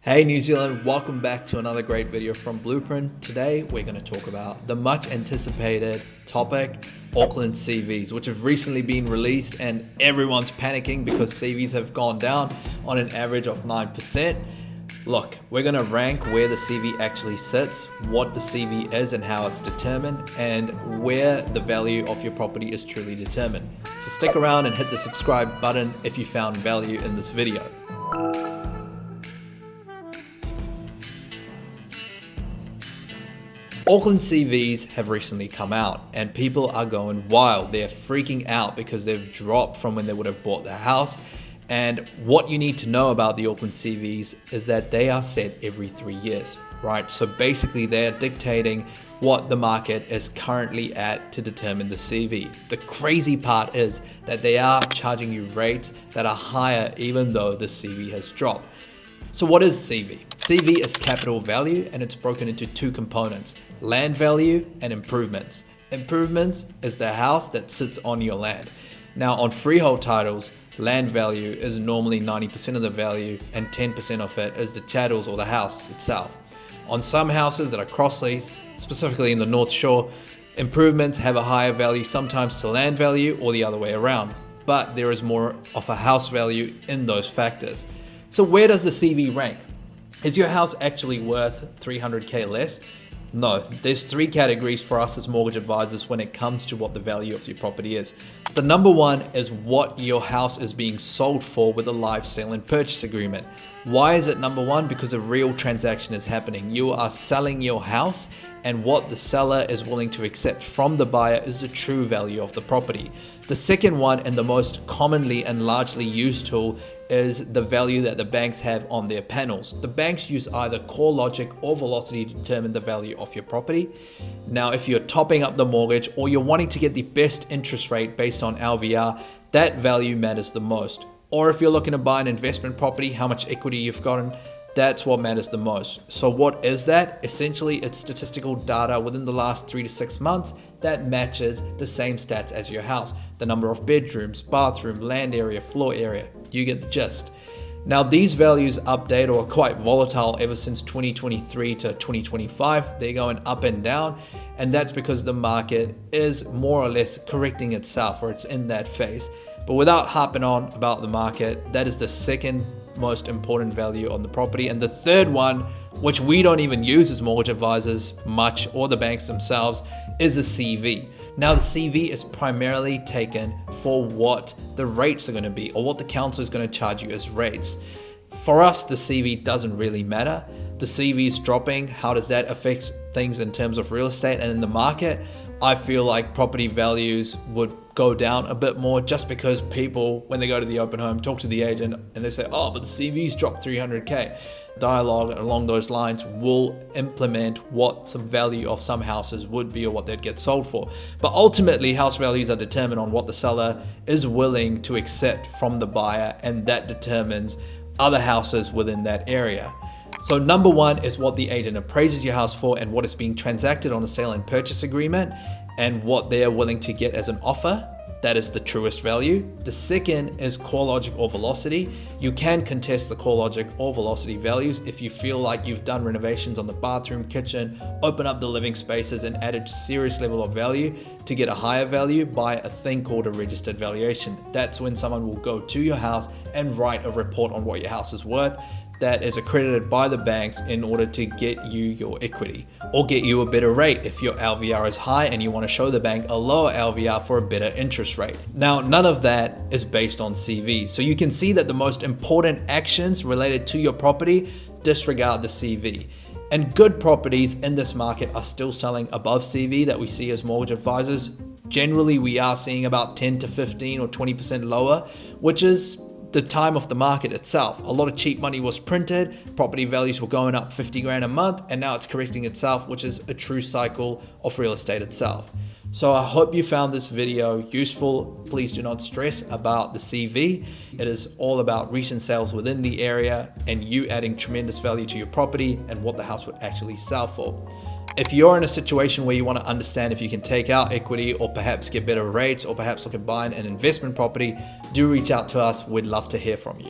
Hey New Zealand, welcome back to another great video from Blueprint. Today we're going to talk about the much anticipated topic, Auckland CVs, which have recently been released and everyone's panicking because CVs have gone down on an average of 9%. Look, we're going to rank where the CV actually sits, what the CV is and how it's determined, and where the value of your property is truly determined. So stick around and hit the subscribe button if you found value in this video. Auckland CVs have recently come out and people are going wild. They're freaking out because they've dropped from when they would have bought their house. And what you need to know about the Auckland CVs is that they are set every 3 years, right? So basically they're dictating what the market is currently at to determine the CV. The crazy part is that they are charging you rates that are higher even though the CV has dropped. So what is CV? CV is capital value and it's broken into two components, land value and improvements. Improvements is the house that sits on your land. Now on freehold titles, land value is normally 90% of the value and 10% of it is the chattels or the house itself. On some houses that are cross-leased, specifically in the North Shore, improvements have a higher value sometimes to land value or the other way around, but there is more of a house value in those factors. So where does the CV rank? Is your house actually worth 300K less? No, there's three categories for us as mortgage advisors when it comes to what the value of your property is. The number one is what your house is being sold for with a live sale and purchase agreement. Why is it number one? Because a real transaction is happening. You are selling your house and what the seller is willing to accept from the buyer is the true value of the property. The second one and the most commonly and largely used tool is the value that the banks have on their panels. The banks use either core logic or velocity to determine the value of your property. Now, if you're topping up the mortgage or you're wanting to get the best interest rate based on LVR, that value matters the most. Or if you're looking to buy an investment property, how much equity you've gotten, that's what matters the most. So what is that? Essentially, it's statistical data within the last 3 to 6 months that matches the same stats as your house. The number of bedrooms, bathroom, land area, floor area. You get the gist. Now these values update or are quite volatile ever since 2023 to 2025. They're going up and down, and that's because the market is more or less correcting itself, or it's in that phase. But without harping on about the market, that is the second most important value on the property. And the third one, which we don't even use as mortgage advisors much, or the banks themselves, is a CV. Now the CV is primarily taken for what the rates are going to be or what the council is going to charge you as rates. For us, the CV doesn't really matter. The CV is dropping. How does that affect things in terms of real estate and in the market? I feel like property values would go down a bit more just because people, when they go to the open home, talk to the agent and they say, oh, but the CV's dropped 300K. Dialogue along those lines will implement what some value of some houses would be or what they'd get sold for. But ultimately, house values are determined on what the seller is willing to accept from the buyer, and that determines other houses within that area. So number one is what the agent appraises your house for and what is being transacted on a sale and purchase agreement and what they're willing to get as an offer. That is the truest value. The second is core logic or velocity. You can contest the core logic or velocity values if you feel like you've done renovations on the bathroom, kitchen, open up the living spaces and added serious level of value to get a higher value by a thing called a registered valuation. That's when someone will go to your house and write a report on what your house is worth that is accredited by the banks in order to get you your equity or get you a better rate if your LVR is high and you want to show the bank a lower LVR for a better interest rate. Now, none of that is based on CV. So you can see that the most important actions related to your property disregard the CV. And good properties in this market are still selling above CV that we see as mortgage advisors. Generally, we are seeing about 10 to 15 or 20% lower, which is the time of the market itself. A lot of cheap money was printed, property values were going up 50 grand a month, and now it's correcting itself, which is a true cycle of real estate itself. So I hope you found this video useful. Please do not stress about the CV. It is all about recent sales within the area and you adding tremendous value to your property and what the house would actually sell for. If you're in a situation where you want to understand if you can take out equity or perhaps get better rates or perhaps look at buying an investment property, do reach out to us. We'd love to hear from you.